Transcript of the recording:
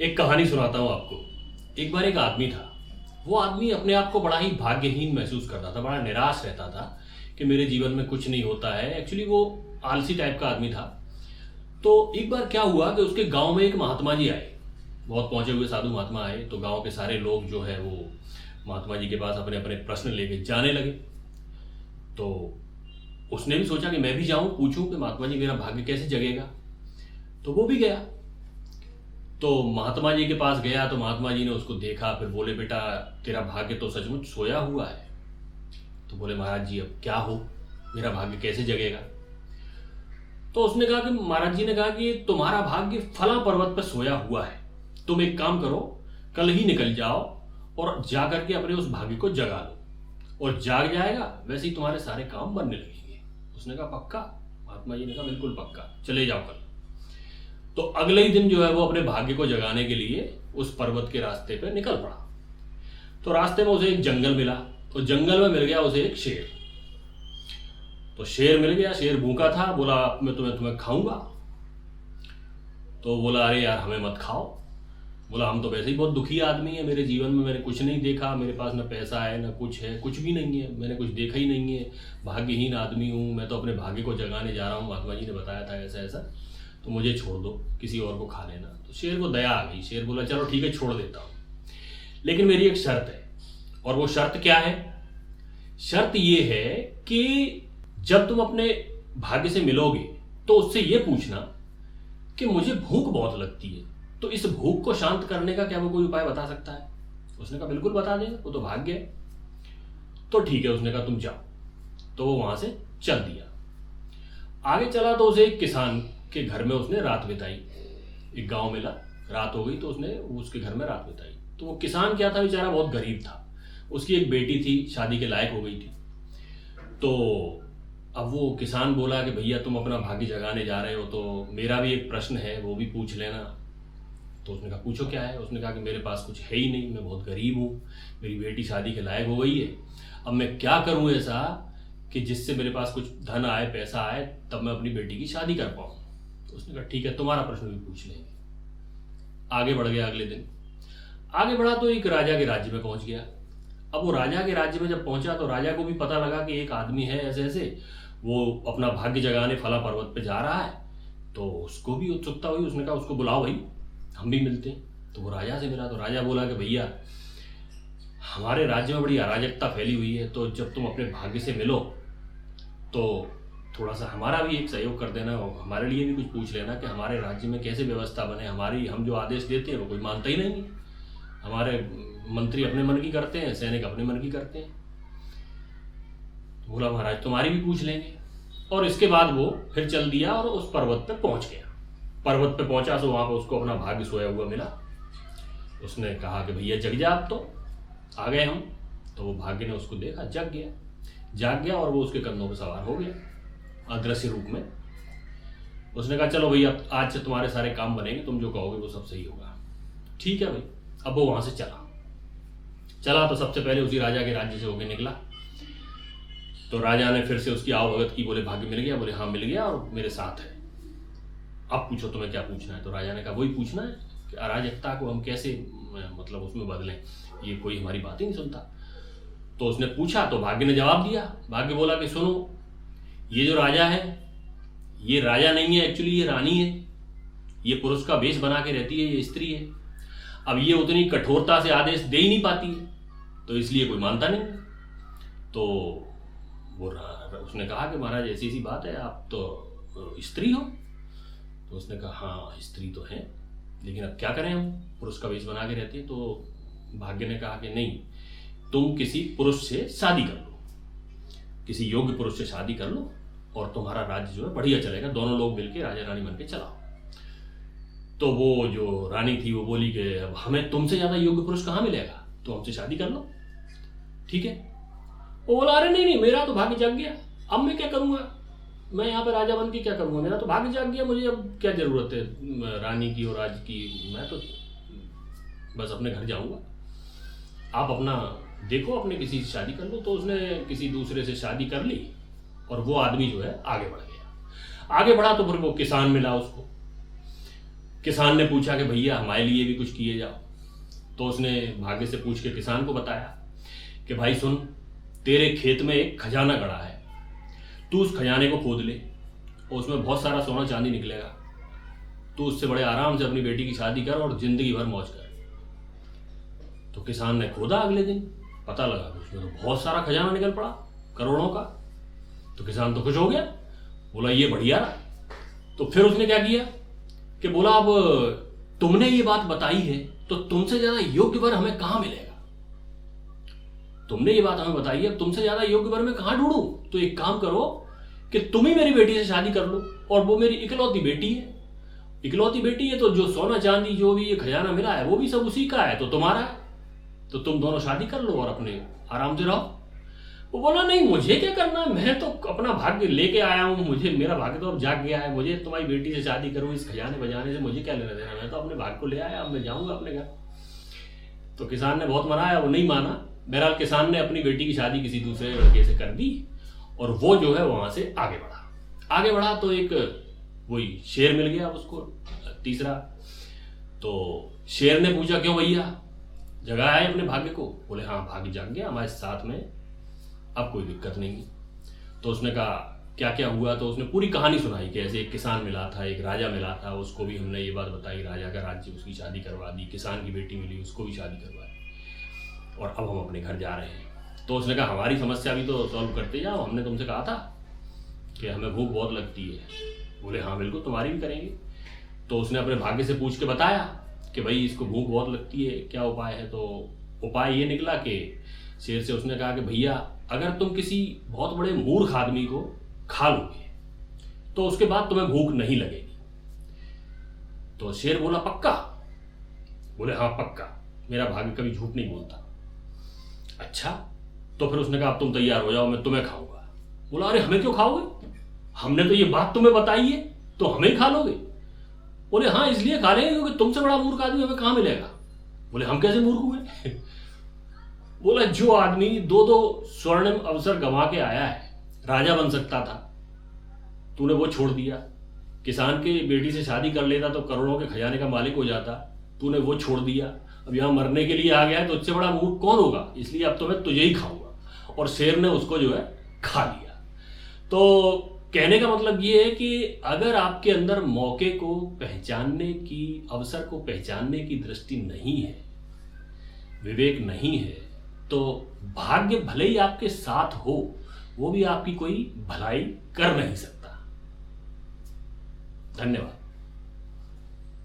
एक कहानी सुनाता हूँ आपको। एक बार एक आदमी था। वो आदमी अपने आप को बड़ा ही भाग्यहीन महसूस करता था, बड़ा निराश रहता था कि मेरे जीवन में कुछ नहीं होता है। एक्चुअली वो आलसी टाइप का आदमी था। तो एक बार क्या हुआ कि उसके गांव में एक महात्मा जी आए। बहुत पहुंचे हुए साधु महात्मा आए, तो गांव के सारे लोग जो है वो महात्मा जी के पास अपने अपने प्रश्न लेके जाने लगे। तो उसने भी सोचा कि मैं भी जाऊं, पूछूं कि महात्मा जी मेरा भाग्य कैसे जगेगा। तो वो भी गया। तो महात्मा जी के पास गया तो महात्मा जी ने उसको देखा, फिर बोले बेटा तेरा भाग्य तो सचमुच सोया हुआ है। तो बोले महाराज जी अब क्या हो, मेरा भाग्य कैसे जगेगा। तो उसने कहा कि महाराज जी ने कहा कि तुम्हारा भाग्य फला पर्वत पर सोया हुआ है, तुम एक काम करो, कल ही निकल जाओ और जा करके अपने उस भाग्य को जगा लो, और जाग जाएगा वैसे ही तुम्हारे सारे काम बनने लगेंगे। उसने कहा पक्का। महात्मा जी ने कहा बिल्कुल पक्का, चले जाओ कल। तो अगले ही दिन जो है वो अपने भाग्य को जगाने के लिए उस पर्वत के रास्ते पे निकल पड़ा। तो रास्ते में उसे एक जंगल मिला, तो जंगल में मिल गया उसे एक शेर। तो शेर मिल गया, शेर भूखा था, बोला मैं तुम्हें खाऊंगा। तो बोला अरे यार हमें मत खाओ। बोला हम तो वैसे ही बहुत दुखी आदमी है, मेरे जीवन में मैंने कुछ नहीं देखा, मेरे पास ना पैसा है ना कुछ है, कुछ भी नहीं है, मैंने कुछ देखा ही नहीं है, भाग्यहीन आदमी हूँ, मैं तो अपने भाग्य को जगाने जा रहा हूँ, महात्मा जी ने बताया था ऐसा ऐसा, तो मुझे छोड़ दो, किसी और को खा लेना। तो शेर को दया आ गई। शेर बोला चलो ठीक है छोड़ देता हूँ, लेकिन मेरी एक शर्त है। और वो शर्त क्या है? शर्त ये है कि जब तुम अपने भाग्य से मिलोगे तो उससे ये पूछना कि मुझे भूख बहुत लगती है, तो इस भूख को शांत करने का क्या वो कोई उपाय बता सकता है। उसने कहा बिल्कुल बता देगा, वो तो भाग्य है। तो ठीक है, उसने कहा तुम जाओ। तो वो वहां से चल दिया। आगे चला तो उसे एक किसान के घर में उसने रात बिताई। एक गांव मिला, रात हो गई तो उसने उसके घर में रात बिताई। तो वो किसान क्या था, बेचारा बहुत गरीब था। उसकी एक बेटी थी, शादी के लायक हो गई थी। तो अब वो किसान बोला कि भैया तुम अपना भाग्य जगाने जा रहे हो तो मेरा भी एक प्रश्न है, वो भी पूछ लेना। तो उसने कहा पूछो क्या है। उसने कहा कि मेरे पास कुछ है ही नहीं, मैं बहुत गरीब हूँ, मेरी बेटी शादी के लायक हो गई है, अब मैं क्या करूँ ऐसा कि जिससे मेरे पास कुछ धन आए, पैसा आए, तब मैं अपनी बेटी की शादी कर पाऊँ। तो उसने कहा ठीक है तुम्हारा प्रश्न भी पूछ लेंगे। आगे बढ़ गया। अगले दिन आगे बढ़ा तो एक राजा के राज्य में पहुंच गया। अब वो राजा के राज्य में जब पहुंचा तो राजा को भी पता लगा कि एक आदमी है ऐसे ऐसे, वो अपना भाग्य जगाने फला पर्वत पे जा रहा है। तो उसको भी उत्सुकता हुई। उसने कहा उसको बुलाओ भाई, हम भी मिलते हैं। तो वो राजा से मिला। तो राजा बोला कि भैया हमारे राज्य में बड़ी अराजकता फैली हुई है, तो जब तुम अपने भाग्य से मिलो तो थोड़ा सा हमारा भी एक सहयोग कर देना, हमारे लिए भी कुछ पूछ लेना कि हमारे राज्य में कैसे व्यवस्था बने। हम जो आदेश देते हैं वो कोई मानता ही नहीं है, हमारे मंत्री अपने मन की करते हैं, सैनिक अपने मन की करते हैं। तो बोला महाराज तुम्हारी भी पूछ लेंगे। और इसके बाद वो फिर चल दिया और उस पर्वत पे पहुंच गया। पर्वत पे पहुंचा तो वहां पर उसको अपना भाग्य सोया हुआ मिला। उसने कहा कि भैया जग जा, अब तो आ गए हम। तो वो भाग्य ने उसको देखा, जाग गया और वो उसके कंधों पर सवार हो गया अदृश्य रूप में। उसने कहा चलो भैया आज से तुम्हारे सारे काम बनेंगे, तुम जो कहोगे वो सब सही होगा। ठीक है भाई। अब वो वहां से चला तो सबसे पहले उसी राजा के राज्य से होकर निकला। तो राजा ने फिर से उसकी आवभगत की। बोले भाग्य मिल गया? बोले हाँ मिल गया और मेरे साथ है। अब पूछो तुम्हें क्या पूछना है। तो राजा ने कहा वही पूछना है कि अराजकता को हम कैसे मतलब उसमें बदलें, ये कोई हमारी बात ही नहीं सुनता। तो उसने पूछा तो भाग्य ने जवाब दिया। भाग्य बोला कि सुनो, ये जो राजा है ये राजा नहीं है, एक्चुअली ये रानी है। ये पुरुष का वेश बना के रहती है, ये स्त्री है। अब ये उतनी कठोरता से आदेश दे ही नहीं पाती है, तो इसलिए कोई मानता नहीं। तो वो उसने कहा कि महाराज ऐसी सी बात है, आप तो स्त्री हो। तो उसने कहा हाँ स्त्री तो है, लेकिन अब क्या करें, हम पुरुष का वेश बना के रहते हैं। तो भाग्य ने कहा कि नहीं, तुम किसी पुरुष से शादी कर लो, किसी योग्य पुरुष से शादी कर लो और तुम्हारा राज्य जो है बढ़िया चलेगा, दोनों लोग मिलकर राजा रानी बन के चलाओ। तो वो जो रानी थी वो बोली कि अब हमें तुमसे ज्यादा योग्य पुरुष कहाँ मिलेगा, तो हमसे शादी कर लो। ठीक है। वो बोला अरे नहीं मेरा तो भाग्य जाग गया, अब मैं क्या करूंगा, मैं यहाँ पे राजा बन के क्या करूंगा, मेरा तो भाग्य जाग गया, मुझे अब क्या जरूरत है रानी की और राज की, मैं तो बस अपने घर जाऊंगा, आप अपना देखो, अपने किसी से शादी कर लो। तो उसने किसी दूसरे से शादी कर ली और वो आदमी जो है आगे बढ़ गया। आगे बढ़ा तो फिर वो किसान मिला उसको। किसान ने पूछा कि भैया हमारे लिए भी कुछ किए जाओ। तो उसने भाग्य से पूछ के किसान को बताया कि भाई सुन, तेरे खेत में एक खजाना गड़ा है, तू उस खजाने को खोद ले और उसमें बहुत सारा सोना चांदी निकलेगा। तू उससे बड़े आराम से अपनी बेटी की शादी कर और जिंदगी भर मौज कर। तो किसान ने खोदा, अगले दिन पता लगा कि उसमें तो बहुत सारा खजाना निकल पड़ा, करोड़ों का। तो किसान तो खुश हो गया, बोला ये बढ़िया रहा। तो फिर उसने क्या किया कि बोला अब तुमने ये बात बताई है तो तुमसे ज्यादा योग्य वर हमें कहां मिलेगा। तुमने ये बात हमें बताई है, तुमसे ज्यादा योग्य वर मैं कहां ढूंढूं। तो एक काम करो कि तुम ही मेरी बेटी से शादी कर लो, और वो मेरी इकलौती बेटी है। इकलौती बेटी है तो जो सोना चांदी जो भी ये खजाना मिला है वो भी सब उसी का है, तो तुम्हारा है। तो तुम दोनों शादी कर लो और अपने आराम से रहो। वो बोला नहीं, मुझे क्या करना, मैं तो अपना भाग्य लेके आया हूँ, मुझे मेरा भाग्य तो अब जाग गया है, मुझे तुम्हारी बेटी से शादी करूँ, इस खजाने बजाने से मुझे क्या लेना देना, मैं तो अपने भाग्य को ले आया, अब मैं जाऊंगा अपने घर। तो किसान ने बहुत मनाया, वो नहीं माना। बहरहाल किसान ने अपनी बेटी की शादी किसी दूसरे लड़के से कर दी और वो जो है वहां से आगे बढ़ा तो एक वही शेर मिल गया उसको, तीसरा। तो शेर ने पूछा क्यों भैया, जगा आए अपने भाग्य को। बोले हाँ, भाग्य जाग गया हमारे साथ में, अब कोई दिक्कत नहीं। तो उसने कहा क्या क्या हुआ। तो उसने पूरी कहानी सुनाई कि ऐसे एक किसान मिला था, एक राजा मिला था, उसको भी हमने ये बात बताई, राजा का राज्य, उसकी शादी करवा दी, किसान की बेटी मिली, उसको भी शादी करवा दी, और अब हम अपने घर जा रहे हैं। तो उसने कहा हमारी समस्या भी तो सॉल्व करते जाओ, हमने तुमसे कहा था कि हमें भूख बहुत लगती है। बोले हाँ बिल्कुल, तुम्हारी भी करेंगे। तो उसने अपने भाग्य से पूछ के बताया कि भाई इसको भूख बहुत लगती है, क्या उपाय है। तो उपाय ये निकला कि शेर से उसने कहा कि भैया अगर तुम किसी बहुत बड़े मूर्ख आदमी को खा लोगे तो उसके बाद तुम्हें भूख नहीं लगेगी। तो शेर बोला पक्का। बोले हाँ पक्का, मेरा भाग्य कभी झूठ नहीं बोलता। अच्छा, तो फिर उसने कहा अब तुम तैयार हो जाओ, मैं तुम्हें खाऊंगा। बोला अरे हमें क्यों खाओगे, हमने तो ये बात तुम्हें बताई है, तो हमें ही खा लोगे। बोले हाँ इसलिए खा लेंगे क्योंकि तुमसे बड़ा मूर्ख आदमी हमें कहां मिलेगा। बोले हम कैसे मूर्ख हुए। बोला जो आदमी दो दो स्वर्णिम अवसर गंवा के आया है, राजा बन सकता था, तूने वो छोड़ दिया। किसान की बेटी से शादी कर लेता तो करोड़ों के खजाने का मालिक हो जाता, तूने वो छोड़ दिया। अब यहां मरने के लिए आ गया है तो उससे बड़ा मूर्ख कौन होगा, इसलिए अब तो मैं तुझे ही खाऊंगा। और शेर ने उसको जो है खा लिया। तो कहने का मतलब ये है कि अगर आपके अंदर मौके को पहचानने की, अवसर को पहचानने की दृष्टि नहीं है, विवेक नहीं है, तो भाग्य भले ही आपके साथ हो, वो भी आपकी कोई भलाई कर नहीं सकता। धन्यवाद।